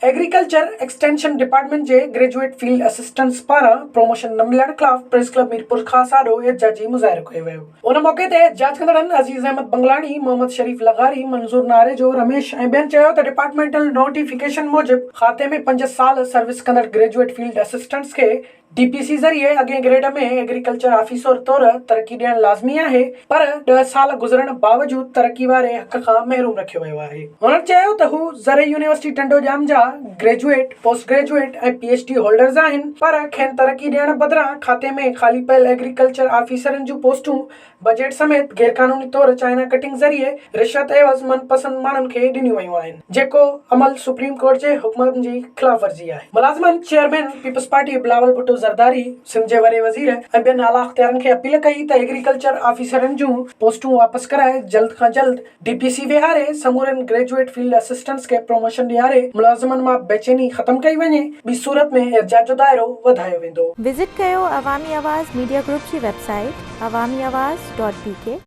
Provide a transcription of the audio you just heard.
Agriculture extension department जे graduate field assistants पारां promotion न मिलण खिलाफ प्रेस क्लब मीरपुर खां साॾो एहतजाजी मुज़ाहिरो कयो वियो। उन मौके ते एहतजाज कंदड़नि अज़ीज़ अहमद बंगलानी, मोहम्मद शरीफ लगारी, मंजूर नारेजो, रमेश ऐं ॿियनि चयो त डिपार्टमेंटल नोटिफिकेशन मूजिबि खाते में 5 साल सर्विस कंदड़ ग्रेजुएट फील्ड असिस्टेंट्स खे डीपीसी ज़रिए अॻे ग्रेड में एग्रीकल्चर ऑफिसर तौर तरक़ी ॾियण लाज़मी आहे, पर 10 साल गुज़रण बावजूद तरक़ी वारे हक़ खां महरूम रखियो वियो आहे। हुननि चयो त हू ज़रई यूनिवर्सिटी टंडोजाम जा ग्रेजुएट, पोस्ट ग्रेजुएट ऐं पीएचडी होल्डर्स आहिनि, पर खेनि तरक़ी ॾियण बदिरां खाते में ख़ाली पियल एग्रीकल्चर ऑफिसरनि जूं पोस्टूं बजट समेत गैरकानूनी तौर चाइना कटिंग ज़रिए रिश्वत एवज़ मनपसंद माण्हुनि खे ॾिनियूं वयूं आहिनि, जेको अमल सुप्रीम कोर्ट जे हुक्मनि जी ख़िलाफ़ वर्जी आहे। मुलाज़िमनि chairman people's party Bilawal Bhutto Zardari, Sindh जे वॾे वज़ीर ऐं ॿियनि आला अख़्तियारनि खे अपील कई त एग्रीकल्चर ऑफिसरनि जूं पोस्टूं वापसि कराए जल्द खां जल्द डीपीसी विहारे समूरनि ग्रेजुएट फील्ड असिस्टेंट्स खे प्रमोशन ॾियारे मुलाज़िमनि मां बेचैनी ख़त्म कई वञे। ॿी सूरत में एहतजाज जो दाइरो वधायो वेंदो। विज़िट कयो अवामी आवाज़ मीडिया ग्रुप जी वेबसाइट awamiawaz.pk